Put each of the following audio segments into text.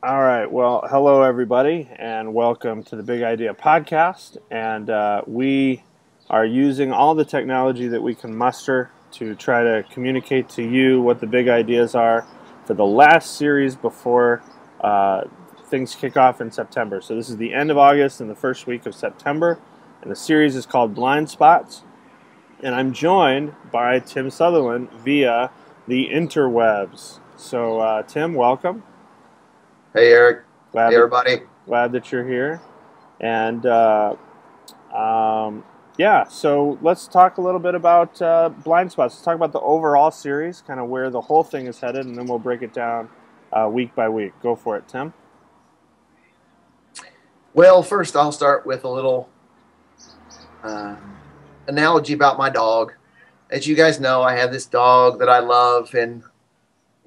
All right. Well, hello, everybody, and welcome to the Big Idea Podcast. And we are using all the technology that we can muster to try to communicate to you what the big ideas are for the last series before things kick off in September. So this is the end of August and the first week of September, and the series is called Blind Spots. And I'm joined by Tim Sutherland via the interwebs. So, Tim, welcome. Hey, Eric. Glad Hey, everybody. Glad that you're here. And yeah, so let's talk a little bit about blind spots. Let's talk about the overall series, kind of where the whole thing is headed, and then we'll break it down week by week. Go for it, Tim. Well, first I'll start with a little analogy about my dog. As you guys know, I have this dog that I love in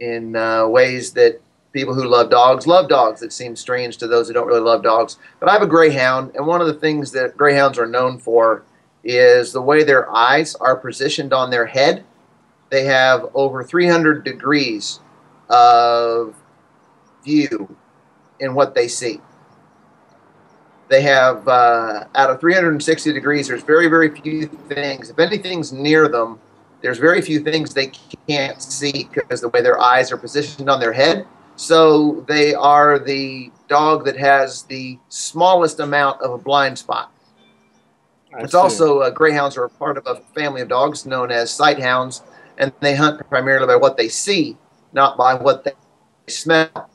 ways that people who love dogs. It seems strange to those who don't really love dogs. But I have a greyhound, and one of the things that greyhounds are known for is the way their eyes are positioned on their head. They have over 300 degrees of view in what they see. They have, out of 360 degrees, there's very, very few things. If anything's near them, there's very few things they can't see because the way their eyes are positioned on their head. So they are the dog that has the smallest amount of a blind spot. It's also, greyhounds are part of a family of dogs known as sight hounds, and they hunt primarily by what they see, not by what they smell.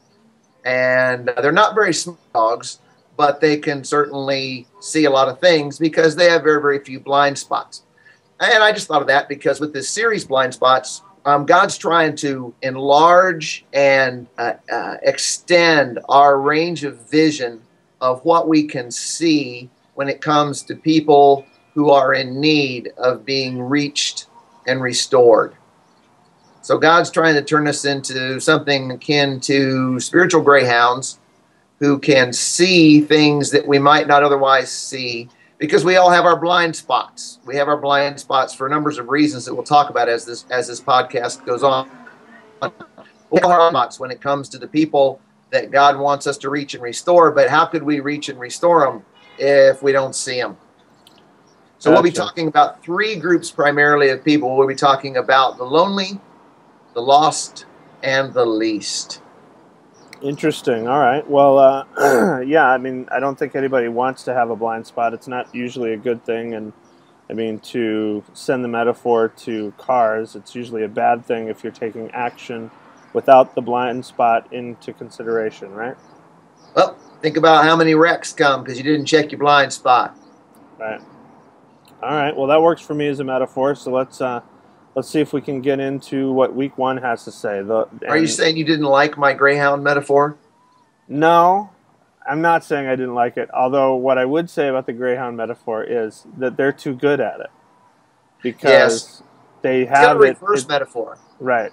And they're not very small dogs, but they can certainly see a lot of things because they have very, very few blind spots. And I just thought of that because with this series, Blind Spots, God's trying to enlarge and extend our range of vision of what we can see when it comes to people who are in need of being reached and restored. So God's trying to turn us into something akin to spiritual greyhounds who can see things that we might not otherwise see, because we all have our blind spots. We have our blind spots for numbers of reasons that we'll talk about as this podcast goes on. We all have our spots when it comes to the people that God wants us to reach and restore, but how could we reach and restore them if we don't see them? So We'll be talking about three groups primarily of people. We'll be talking about the lonely, the lost, and the least. Interesting. All right. Well, yeah, I mean, I don't think anybody wants to have a blind spot. It's not usually a good thing. And I mean, to send the metaphor to cars, it's usually a bad thing if you're taking action without the blind spot into consideration, right? Well, think about how many wrecks come because you didn't check your blind spot. Right. All right. Well, that works for me as a metaphor. So let's see if we can get into what week one has to say. Are you saying you didn't like my greyhound metaphor? No, I'm not saying I didn't like it. Although what I would say about the greyhound metaphor is that they're too good at it. Because they have it's a reverse metaphor. Right.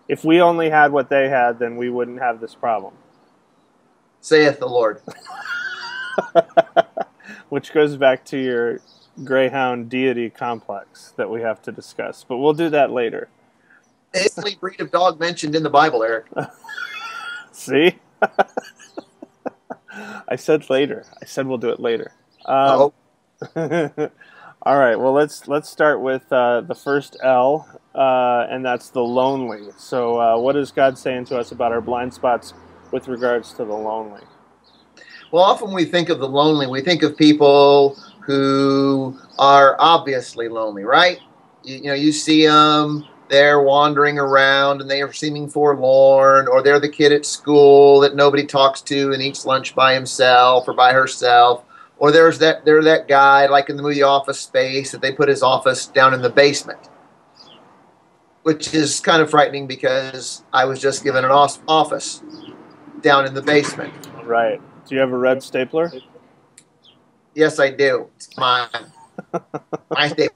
If we only had what they had, then we wouldn't have this problem. Saith the Lord. Which goes back to your greyhound deity complex that we have to discuss, but we'll do that later. It's the only breed of dog mentioned in the Bible, Eric. See? I said later. I said we'll do it later. All right, well, let's start with the first L, and that's the lonely. So what is God saying to us about our blind spots with regards to the lonely? Well, often we think of the lonely, we think of people who are obviously lonely, right? You see them, they're wandering around and they are seeming forlorn, or they're the kid at school that nobody talks to and eats lunch by himself or by herself, or they're that guy like in the movie Office Space that they put his office down in the basement, which is kind of frightening because I was just given an office down in the basement. Right. Do you have a red stapler? Yes, I do. It's mine. My stapler.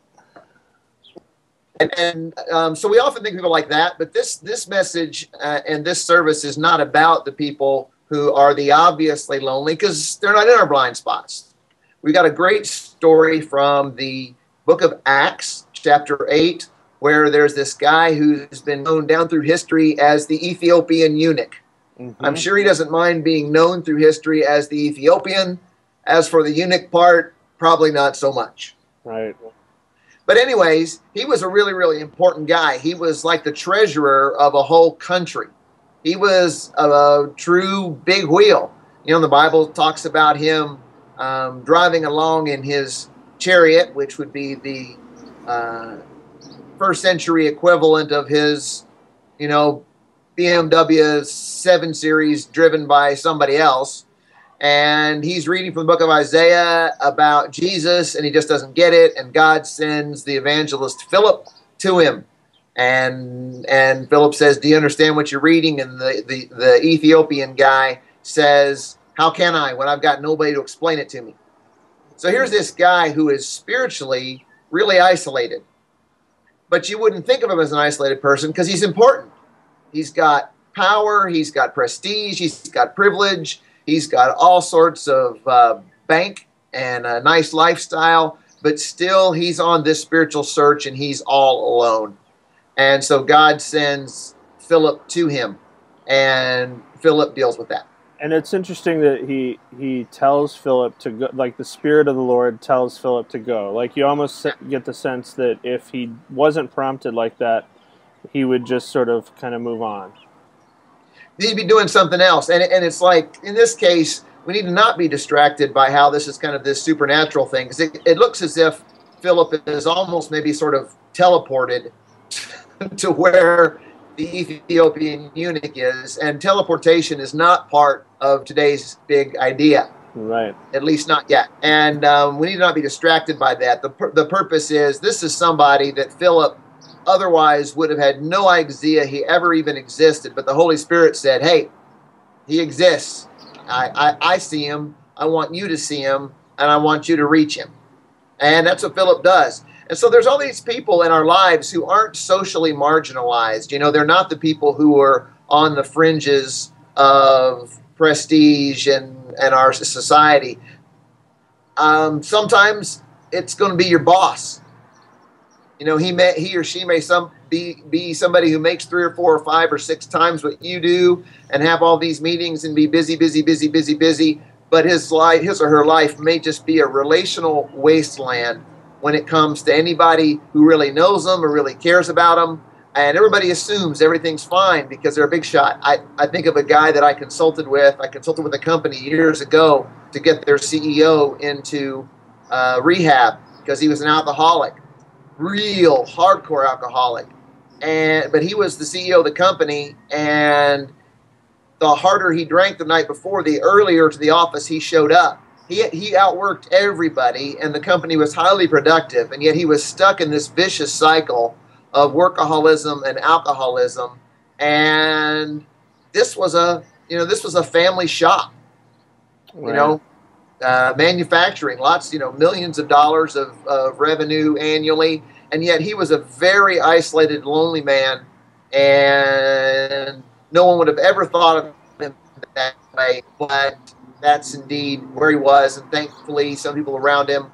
And so we often think of people like that, but this message and this service is not about the people who are the obviously lonely, because they're not in our blind spots. We got a great story from the book of Acts, chapter 8, where there's this guy who's been known down through history as the Ethiopian eunuch. I'm Mm-hmm. sure he doesn't mind being known through history as the Ethiopian. As for the eunuch part, probably not so much. Right. But anyways, he was a really, really important guy. He was like the treasurer of a whole country. He was a true big wheel. You know, the Bible talks about him driving along in his chariot, which would be the uh, first century equivalent of his, you know, BMW 7 Series driven by somebody else. And he's reading from the book of Isaiah about Jesus, and he just doesn't get it. And God sends the evangelist Philip to him. And Philip says, "Do you understand what you're reading?" And the Ethiopian guy says, "How can I when I've got nobody to explain it to me?" So here's this guy who is spiritually really isolated. But you wouldn't think of him as an isolated person because he's important. He's got power, he's got prestige, he's got privilege, he's got all sorts of bank and a nice lifestyle, but still he's on this spiritual search and he's all alone. And so God sends Philip to him, and Philip deals with that. And it's interesting that he tells Philip to go, like the Spirit of the Lord tells Philip to go. Like you almost get the sense that if he wasn't prompted like that, he would just sort of kind of move on. He'd be doing something else. And it's like, in this case, we need to not be distracted by how this is kind of this supernatural thing. Because it looks as if Philip is almost maybe sort of teleported to where the Ethiopian eunuch is. And teleportation is not part of today's big idea. Right. At least not yet. And we need to not be distracted by that. The purpose is, this is somebody that Philip otherwise would have had no idea he ever even existed. But the Holy Spirit said, "Hey, he exists. I see him. I want you to see him, and I want you to reach him." And that's what Philip does. And so there's all these people in our lives who aren't socially marginalized. You know, they're not the people who are on the fringes of prestige and our society. Sometimes it's going to be your boss. You know, he or she may be somebody who makes 3 or 4 or 5 or 6 times what you do and have all these meetings and be busy. But his or her life may just be a relational wasteland when it comes to anybody who really knows them or really cares about them. And everybody assumes everything's fine because they're a big shot. I think of a guy that I consulted with. I consulted with a company years ago to get their CEO into rehab because he was an alcoholic. Real hardcore alcoholic, but he was the CEO of the company, and the harder he drank the night before, the earlier to the office he showed up. He outworked everybody, and the company was highly productive, and yet he was stuck in this vicious cycle of workaholism and alcoholism. And this was a family shop, Right. You know. Manufacturing, lots, millions of dollars of revenue annually, and yet he was a very isolated, lonely man, and no one would have ever thought of him that way, but that's indeed where he was. And thankfully, some people around him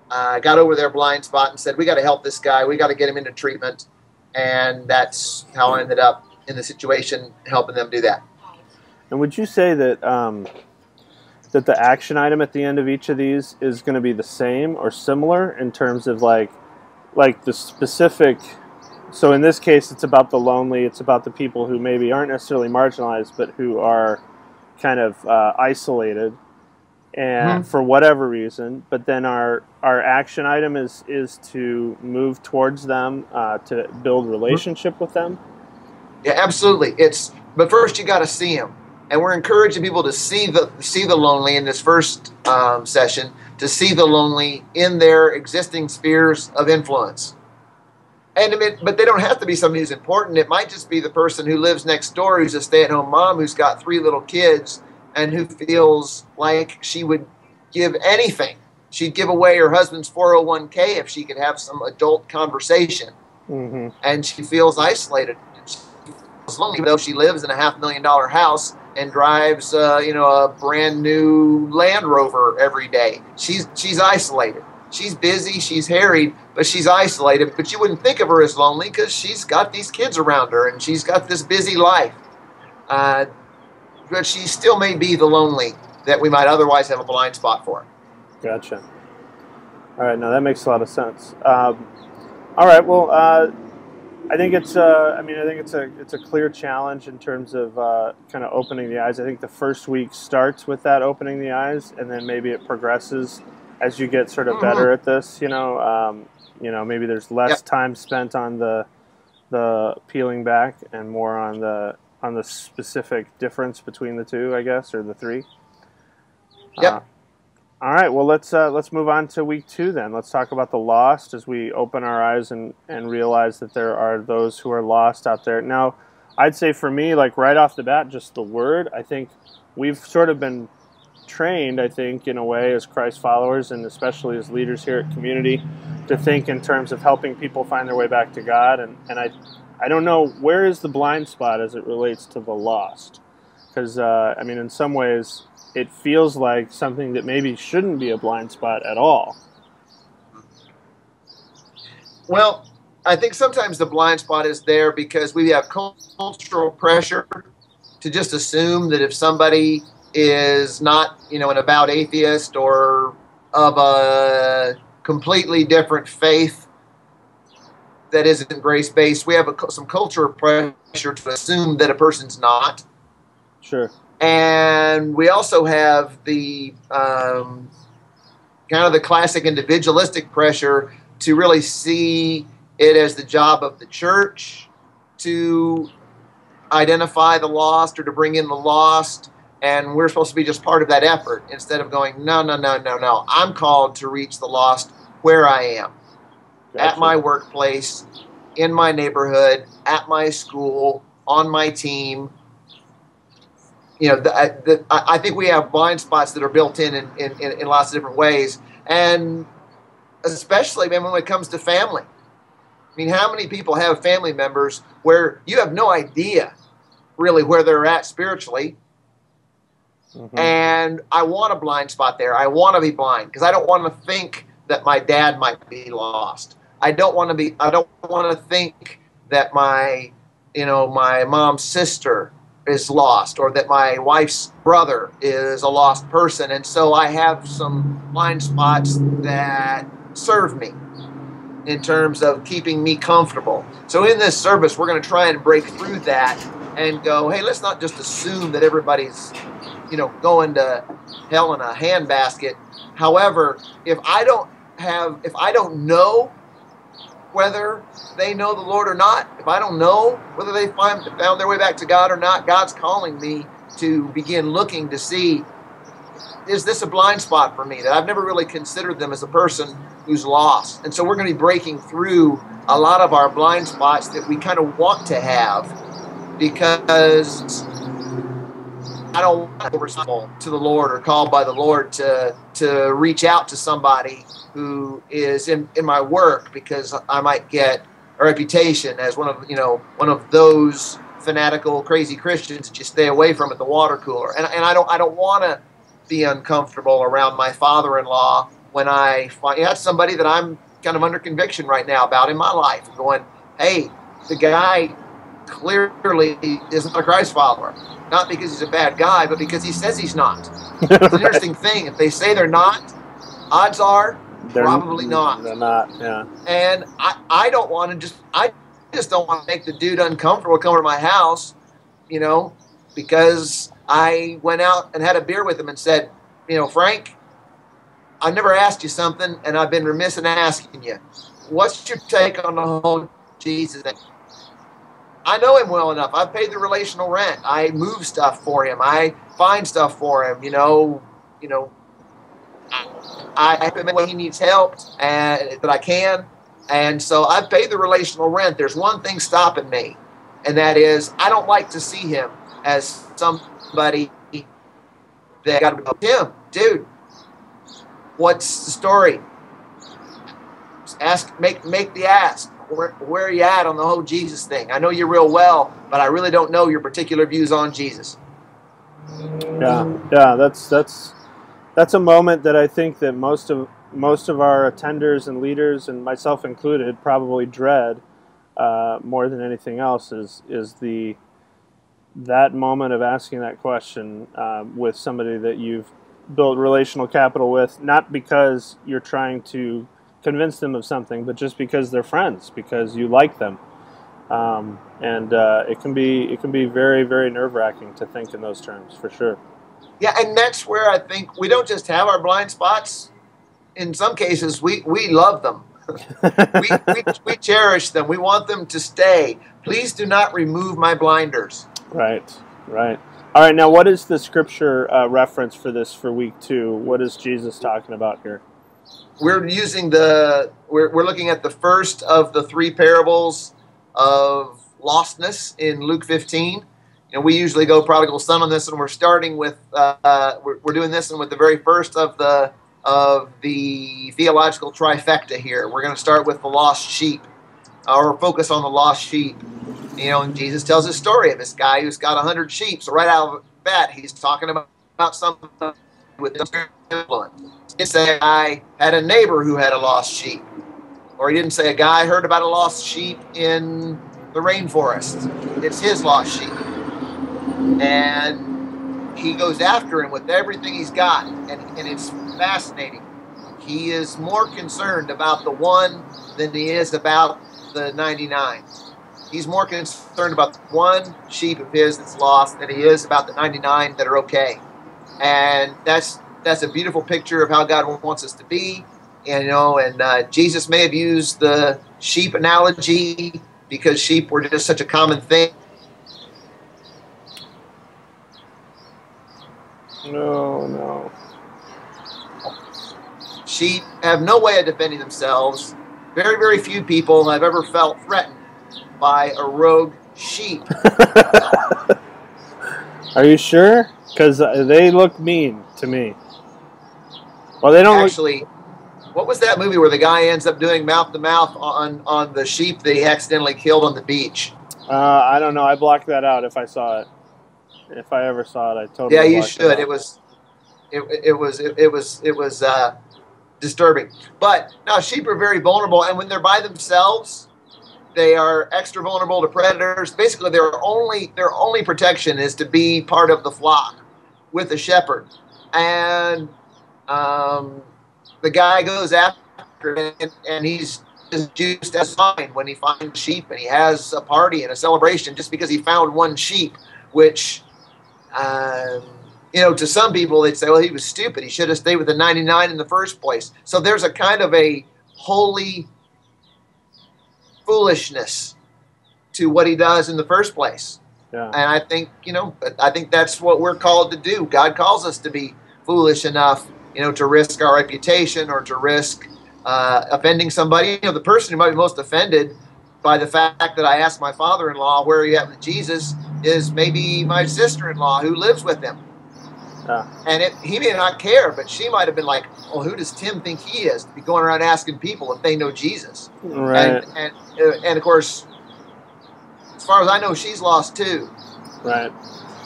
got over their blind spot and said, "We got to help this guy. We got to get him into treatment," and that's how I ended up in the situation, helping them do that. And would you say that that the action item at the end of each of these is going to be the same or similar in terms of like the specific? So in this case, it's about the lonely. It's about the people who maybe aren't necessarily marginalized, but who are kind of isolated, and for whatever reason. But then our action item is to move towards them, to build relationship with them. Yeah, absolutely. But first you got to see them. And we're encouraging people to see the lonely in this first session, to see the lonely in their existing spheres of influence. But they don't have to be somebody who's important. It might just be the person who lives next door, who's a stay-at-home mom, who's got 3 little kids, and who feels like she would give anything. She'd give away her husband's 401k if she could have some adult conversation. Mm-hmm. And she feels isolated. She feels lonely, even though she lives in a $500,000 house and drives, a brand new Land Rover every day. She's isolated. She's busy. She's harried, but she's isolated. But you wouldn't think of her as lonely because she's got these kids around her and she's got this busy life. she still may be the lonely that we might otherwise have a blind spot for. Gotcha. All right, now that makes a lot of sense. All right, well, I think it's I think it's a clear challenge in terms of kind of opening the eyes. I think the first week starts with that opening the eyes, and then maybe it progresses as you get sort of better at this. Maybe there's less time spent on the peeling back and more on the specific difference between the two, I guess, or the three. Yep. All right. Well, let's move on to week 2 then. Let's talk about the lost as we open our eyes and realize that there are those who are lost out there. Now, I'd say for me, like right off the bat, just the word, I think we've sort of been trained, I think, in a way as Christ followers and especially as leaders here at Community to think in terms of helping people find their way back to God. And I don't know, where is the blind spot as it relates to the lost? Because, in some ways, it feels like something that maybe shouldn't be a blind spot at all. Well, I think sometimes the blind spot is there because we have cultural pressure to just assume that if somebody is not, an avowed atheist or of a completely different faith that isn't grace-based, we have some cultural pressure to assume that a person's not. Sure. And we also have the kind of the classic individualistic pressure to really see it as the job of the church to identify the lost or to bring in the lost, and we're supposed to be just part of that effort instead of going, no, I'm called to reach the lost where I am. Gotcha. At my workplace, in my neighborhood, at my school, on my team. I think we have blind spots that are built in lots of different ways, and especially, when it comes to family. How many people have family members where you have no idea really where they're at spiritually? Mm-hmm. And I want a blind spot there. I want to be blind because I don't want to think that my dad might be lost. I don't want to think that my mom's sister is lost, or that my wife's brother is a lost person. And so I have some blind spots that serve me in terms of keeping me comfortable. So in this service, we're going to try and break through that and go, hey, let's not just assume that everybody's, going to hell in a handbasket. However, if I don't know whether they know the Lord or not, if I don't know whether they found their way back to God or not, God's calling me to begin looking to see, is this a blind spot for me that I've never really considered them as a person who's lost? And so we're going to be breaking through a lot of our blind spots that we kind of want to have, because I don't want to be responsible to the Lord or called by the Lord to reach out to somebody who is in my work, because I might get a reputation as one of those fanatical, crazy Christians that you stay away from at the water cooler. And I don't want to be uncomfortable around my father-in-law when I find that's somebody that I'm kind of under conviction right now about in my life, going, hey, the guy clearly isn't a Christ follower. Not because he's a bad guy, but because he says he's not. It's an interesting thing. If they say they're not, odds are probably not. They're not, yeah. And I just don't want to make the dude uncomfortable coming to my house, because I went out and had a beer with him and said, Frank, I've never asked you something, and I've been remiss in asking you. What's your take on the whole Jesus thing? I know him well enough. I've paid the relational rent. I move stuff for him. I find stuff for him. I admit when he needs help and that I can. And so I've paid the relational rent. There's one thing stopping me, and that is I don't like to see him as somebody that got to be him. Dude, what's the story? Make the ask. Where are you at on the whole Jesus thing? I know you real well, but I really don't know your particular views on Jesus. Yeah, that's a moment that I think that most of our attenders and leaders, and myself included, probably dread more than anything else. Is the that moment of asking that question with somebody that you've built relational capital with, not because you're trying to convince them of something, but just because they're friends, because you like them. And it can be very, very nerve-wracking to think in those terms, for sure. Yeah, and that's where I think we don't just have our blind spots. In some cases, we love them. we cherish them. We want them to stay. Please do not remove my blinders. Right, right. All right, now what is the scripture reference for this for week 2? What is Jesus talking about here? We're using we're looking at the first of the 3 parables of lostness in Luke 15. And we usually go prodigal son on this, and we're starting with we're doing this one with the very first of the theological trifecta here. We're going to start with the lost sheep, or focus on the lost sheep. You know, and Jesus tells a story of this guy who's got 100 sheep. So right out of the bat, he's talking about something with influence. He didn't say I had a neighbor who had a lost sheep, or he didn't say a guy heard about a lost sheep in the rainforest. It's his lost sheep, and he goes after him with everything he's got, and it's fascinating. He is more concerned about the one than he is about the 99. He's more concerned about the one sheep of his that's lost than he is about the 99 that are okay. And that's a beautiful picture of how God wants us to be. And, you know, and Jesus may have used the sheep analogy because sheep were just such a common thing. No. Sheep have no way of defending themselves. Very, very few people have ever felt threatened by a rogue sheep. Are you sure? Because they look mean to me. Well, they don't actually. What was that movie where the guy ends up doing mouth to mouth on the sheep that he accidentally killed on the beach? I don't know. I blocked that out if I saw it. If I ever saw it, I totally. Yeah, you should. It was disturbing. But no, sheep are very vulnerable, and when they're by themselves, they are extra vulnerable to predators. Basically, their only protection is to be part of the flock with a shepherd, and the guy goes after him, and he's just juiced as fine when he finds sheep, and he has a party and a celebration just because he found one sheep, which, you know, to some people they'd say, well, he was stupid. He should have stayed with the 99 in the first place. So there's a kind of a holy foolishness to what he does in the first place. Yeah. And I think, you know, I think that's what we're called to do. God calls us to be foolish enough, you know, to risk our reputation or to risk offending somebody. You know, the person who might be most offended by the fact that I asked my father-in-law where he at with Jesus is maybe my sister-in-law who lives with him. And he may not care, but she might have been like, well, who does Tim think he is to be going around asking people if they know Jesus? Right. And of course, as far as I know, she's lost too. Right.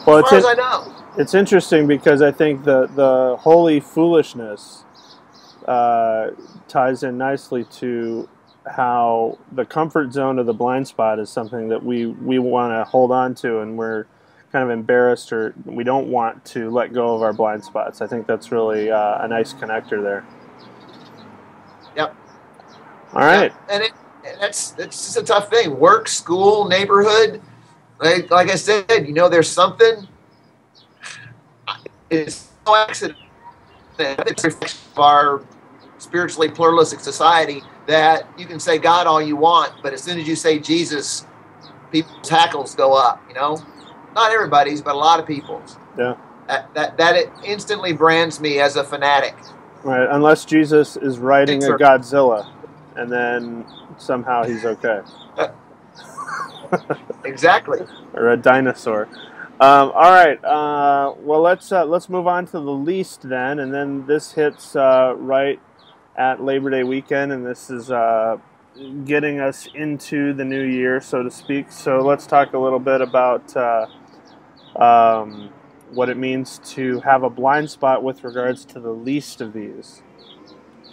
Well, as far as I know. It's interesting because I think the holy foolishness ties in nicely to how the comfort zone of the blind spot is something that we want to hold on to, and we're kind of embarrassed, or we don't want to let go of our blind spots. I think that's really a nice connector there. Yep. All right. Yep. And it's just a tough thing. Work, school, neighborhood. Like I said, you know, there's something. It's no accident. It's a reflection of our spiritually pluralistic society that you can say God all you want, but as soon as you say Jesus, people's hackles go up, you know? Not everybody's, but a lot of people's. Yeah. That it instantly brands me as a fanatic. Right, unless Jesus is riding a Godzilla, and then somehow he's okay. Exactly. Or a dinosaur. All right. Well, let's move on to the least then, and then this hits right at Labor Day weekend, and this is getting us into the new year, so to speak. So let's talk a little bit about what it means to have a blind spot with regards to the least of these.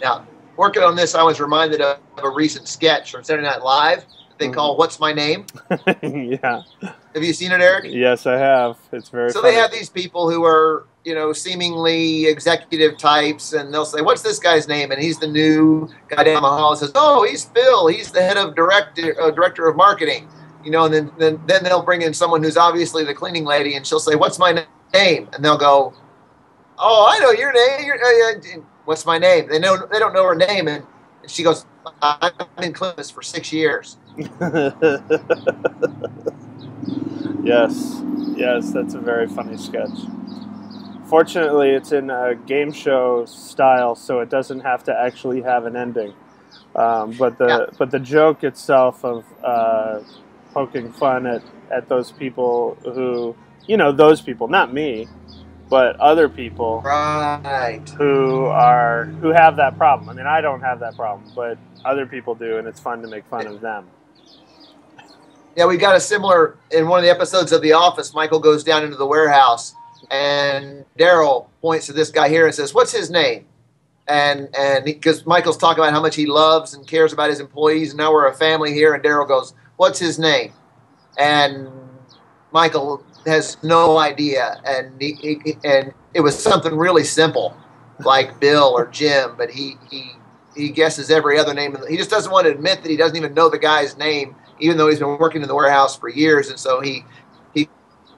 Now, working on this, I was reminded of a recent sketch from Saturday Night Live. they call What's My Name? Yeah. Have you seen it, Eric? Yes, I have. It's very So funny. they have these people who are, seemingly executive types, and they'll say, "What's this guy's name?" And he's the new guy down the hall and says, "Oh, he's Phil. He's the head of director of marketing." And then they'll bring in someone who's obviously the cleaning lady, and she'll say, "What's my name?" And they'll go, "Oh, I know your name. What's my name?" They don't know her name, and she goes, "I've been cleaning this for 6 years." Yes, that's a very funny sketch. Fortunately, it's in a game show style, so it doesn't have to actually have an ending. But the joke itself of poking fun at those people who, those people, not me, but other people, Right, who have that problem. I mean, I don't have that problem, but other people do, and it's fun to make fun of them. Yeah, we got a similar in one of the episodes of The Office. Michael goes down into the warehouse, and Daryl points to this guy here and says, "What's his name?" And because Michael's talking about how much he loves and cares about his employees, and now we're a family here, and Daryl goes, "What's his name?" And Michael has no idea, and it was something really simple, like Bill or Jim, but he guesses every other name. He just doesn't want to admit that he doesn't even know the guy's name, even though he's been working in the warehouse for years. And so he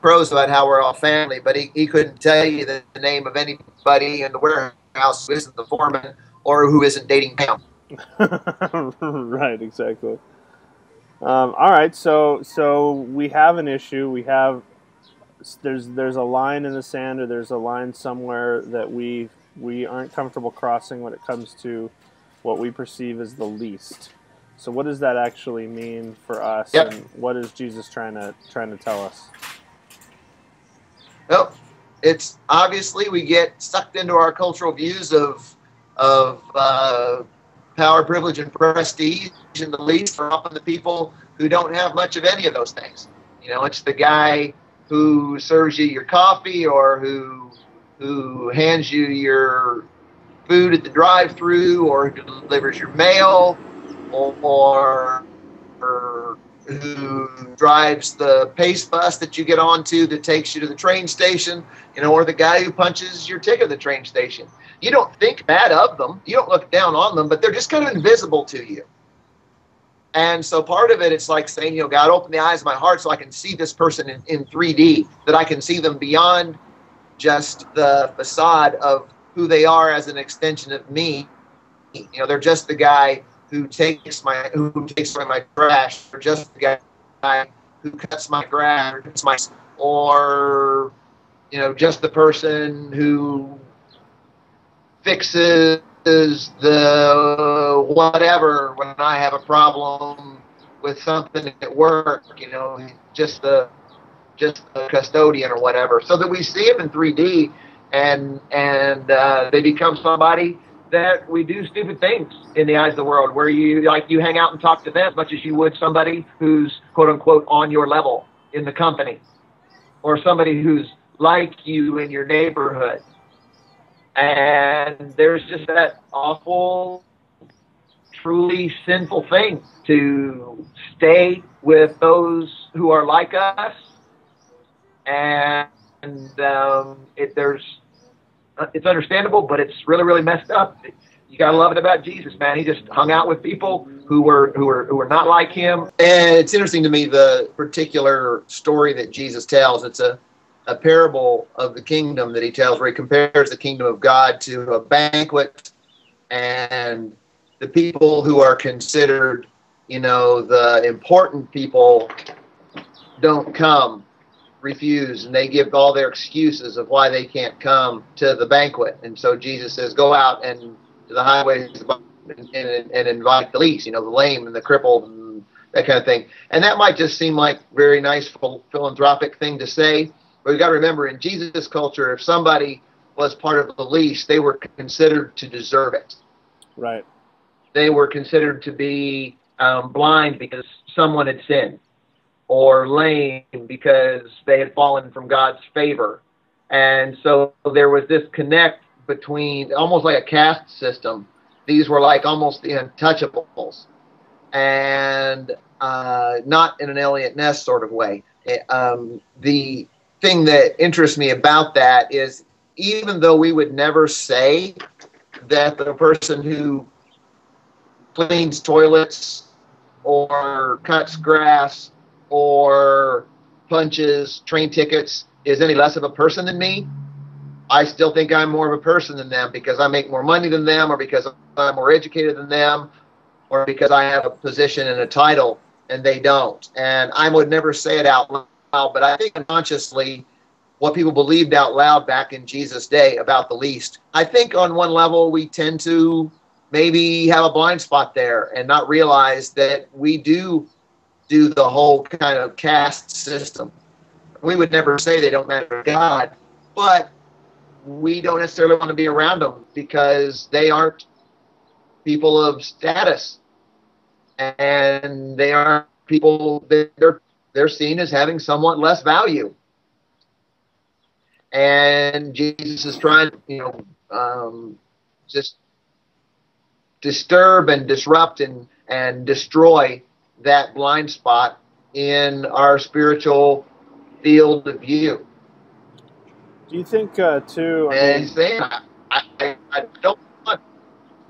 crows about how we're all family, but he couldn't tell you the name of anybody in the warehouse who isn't the foreman or who isn't dating Pam. Right, exactly. All right, so we have an issue. There's a line in the sand, or there's a line somewhere that we aren't comfortable crossing when it comes to what we perceive as the least. So what does that actually mean for us, Yep. and what is Jesus trying to tell us? Well, it's obviously we get sucked into our cultural views of power, privilege, and prestige, and the least are often the people who don't have much of any of those things. It's the guy who serves you your coffee, or who hands you your food at the drive-through, or who delivers your mail, or who drives the pace bus that you get onto that takes you to the train station, or the guy who punches your ticket at the train station. You don't think bad of them. You don't look down on them, but they're just kind of invisible to you. And so part of it, it's like saying, God, open the eyes of my heart so I can see this person in 3D, that I can see them beyond just the facade of who they are as an extension of me. They're just the guy who takes away my trash, or just the guy who cuts my grass, or just the person who fixes the whatever when I have a problem with something at work. Just the custodian or whatever, so that we see them in 3D, and they become somebody that we do stupid things in the eyes of the world, where you hang out and talk to them as much as you would somebody who's quote unquote on your level in the company, or somebody who's like you in your neighborhood. And there's just that awful, truly sinful thing to stay with those who are like us. And it's understandable, but it's really, really messed up. You gotta love it about Jesus, man. He just hung out with people who were not like him. And it's interesting to me, the particular story that Jesus tells. It's a parable of the kingdom that he tells, where he compares the kingdom of God to a banquet, and the people who are considered, the important people don't come, refuse, and they give all their excuses of why they can't come to the banquet. And so Jesus says, go out and to the highways and invite the least, the lame and the crippled and that kind of thing. And that might just seem like very nice philanthropic thing to say, but we've got to remember, in Jesus' culture, if somebody was part of the least, they were considered to deserve it. Right. They were considered to be blind because someone had sinned, or lame because they had fallen from God's favor. And so there was this connect between, almost like a caste system. These were like almost the untouchables. and not in an Elliot Ness sort of way. The thing that interests me about that is, even though we would never say that the person who cleans toilets or cuts grass or punches train tickets is any less of a person than me, I still think I'm more of a person than them, because I make more money than them, or because I'm more educated than them, or because I have a position and a title and they don't. And I would never say it out loud, but I think unconsciously what people believed out loud back in Jesus' day about the least, I think on one level we tend to maybe have a blind spot there and not realize that we do the whole kind of caste system. We would never say they don't matter to God, but we don't necessarily want to be around them because they aren't people of status, and they aren't people that they're seen as having somewhat less value. And Jesus is trying to, just disturb and disrupt and destroy that blind spot in our spiritual field of view. Do you think, too? And he's saying, I don't want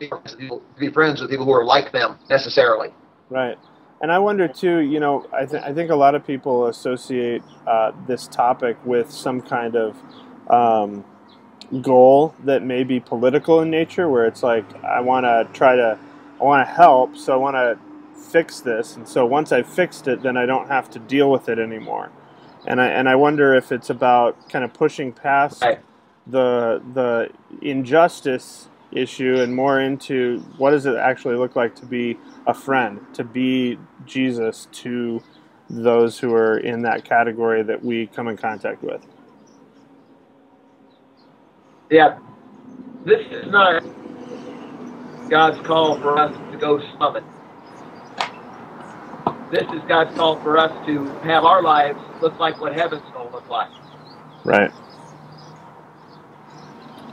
to be friends with people who are like them necessarily. Right. And I wonder, too, I think a lot of people associate this topic with some kind of goal that may be political in nature, where it's like, I want to help, so I want to fix this. And so once I've fixed it, then I don't have to deal with it anymore. And I wonder if it's about kind of pushing past the injustice issue and more into what does it actually look like to be a friend, to be Jesus to those who are in that category that we come in contact with. Yeah, this is not God's call for us to go summon. This is God's call for us to have our lives look like what heaven's going to look like. Right.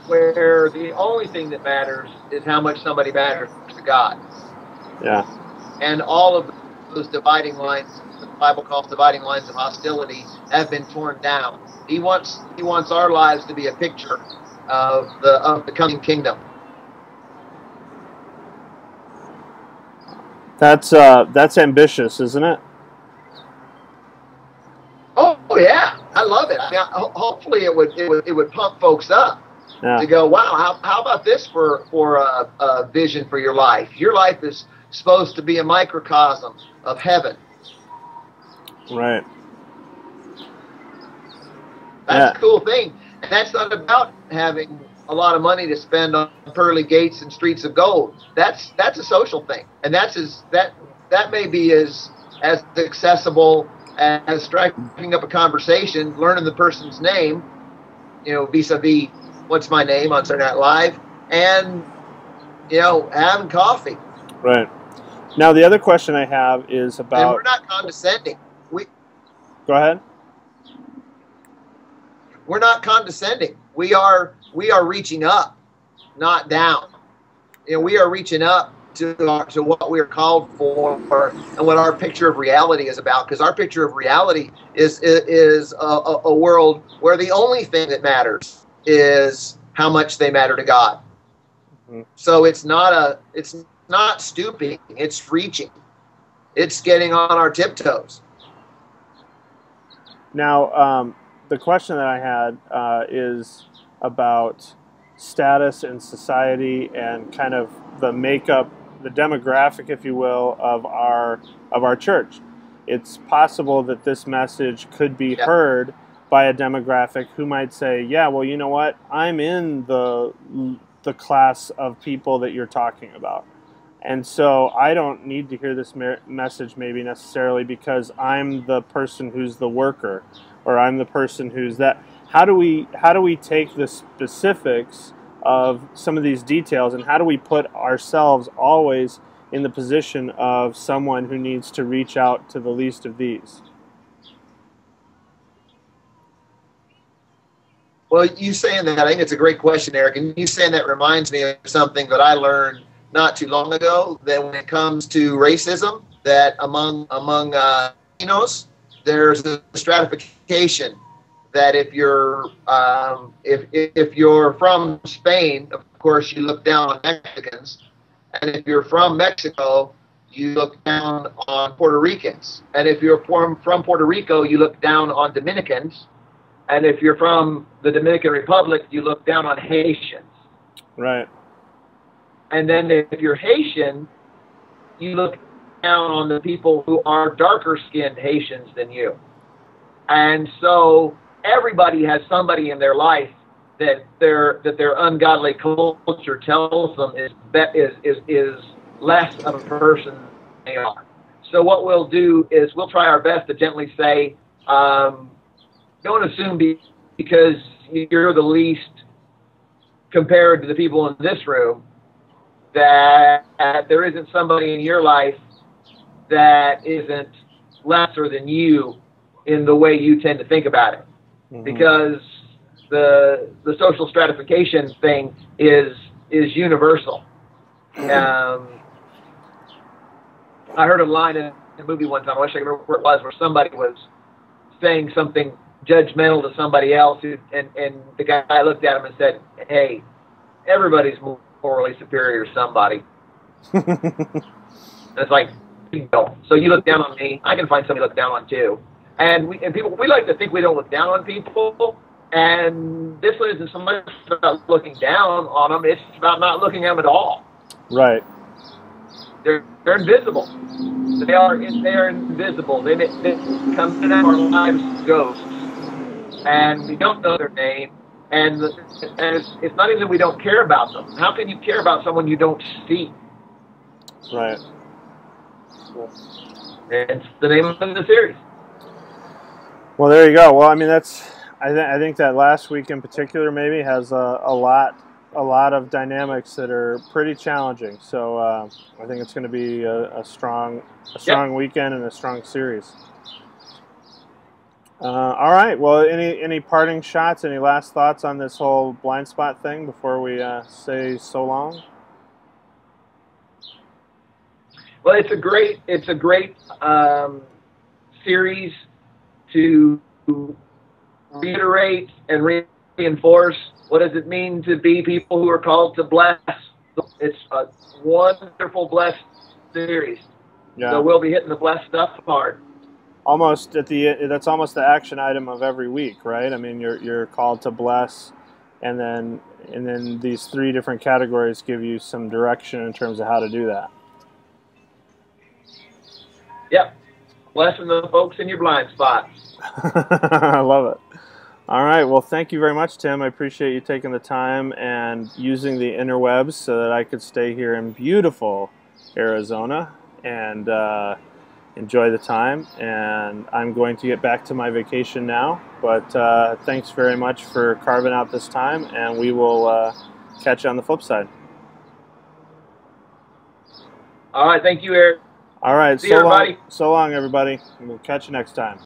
Where the only thing that matters is how much somebody matters to God. Yeah. And all of those dividing lines, the Bible calls dividing lines of hostility, have been torn down. He wants our lives to be a picture of the coming kingdom. That's ambitious, isn't it? Oh yeah, I love it. I mean, hopefully it would pump folks up to go, wow, how about this for a vision for your life? Your life is supposed to be a microcosm of heaven. Right. That's a cool thing. And that's not about having a lot of money to spend on pearly gates and streets of gold. That's a social thing, and that may be as accessible as striking up a conversation, learning the person's name, vis-a-vis what's my name on Saturday Night Live, and having coffee. Right. Now the other question I have is about. And we're not condescending. Go ahead. We're not condescending. We are reaching up, not down. We are reaching up to what we are called for and what our picture of reality is about. Because our picture of reality is a world where the only thing that matters is how much they matter to God. Mm-hmm. So it's not stooping. It's reaching. It's getting on our tiptoes. Now, the question that I had is about status in society and kind of the makeup, the demographic, if you will, of our church. It's possible that this message could be heard by a demographic who might say, yeah, well, you know what? I'm in the class of people that you're talking about. And so I don't need to hear this message maybe necessarily because I'm the person who's the worker, or I'm the person who's that. How do we take the specifics of some of these details, and how do we put ourselves always in the position of someone who needs to reach out to the least of these? Well, you saying that, I think it's a great question, Eric. And you saying that reminds me of something that I learned not too long ago that when it comes to racism, that among Latinos, there's a stratification. That if you're if you're from Spain, of course you look down on Mexicans, and if you're from Mexico, you look down on Puerto Ricans, and if you're from Puerto Rico, you look down on Dominicans, and if you're from the Dominican Republic, you look down on Haitians. Right. And then if you're Haitian, you look down on the people who are darker skinned Haitians than you. And so everybody has somebody in their life that their ungodly culture tells them is less of a person than they are. So what we'll do is we'll try our best to gently say, don't assume because you're the least compared to the people in this room that there isn't somebody in your life that isn't lesser than you in the way you tend to think about it. Mm-hmm. Because the social stratification thing is universal. I heard a line in a movie one time, I wish I could remember where it was, where somebody was saying something judgmental to somebody else, and the guy looked at him and said, hey, everybody's morally superior to somebody. And it's like, so you look down on me, I can find somebody to look down on too. And we like to think we don't look down on people, and this one isn't so much about looking down on them, it's about not looking at them at all. Right. They're invisible. They are invisible. They come in our lives as ghosts, and we don't know their name. And it's not even that we don't care about them. How can you care about someone you don't see? Right. It's the name of the series. Well, there you go. Well, I mean, I think that last week in particular maybe has a lot of dynamics that are pretty challenging. So I think it's going to be a strong weekend and a strong series. All right. Well, any parting shots? Any last thoughts on this whole blind spot thing before we say so long? Well, it's a great series to reiterate and reinforce what does it mean to be people who are called to bless. It's a wonderful blessed series. Yeah. So we'll be hitting the blessed stuff hard. Almost that's almost the action item of every week, right? I mean, you're called to bless, and then these three different categories give you some direction in terms of how to do that. Yep. Blessing the folks in your blind spots. I love it. All right. Well, thank you very much, Tim. I appreciate you taking the time and using the interwebs so that I could stay here in beautiful Arizona and enjoy the time. And I'm going to get back to my vacation now. But thanks very much for carving out this time, and we will catch you on the flip side. All right. Thank you, Eric. All right. See you, everybody. So long, everybody. We'll catch you next time.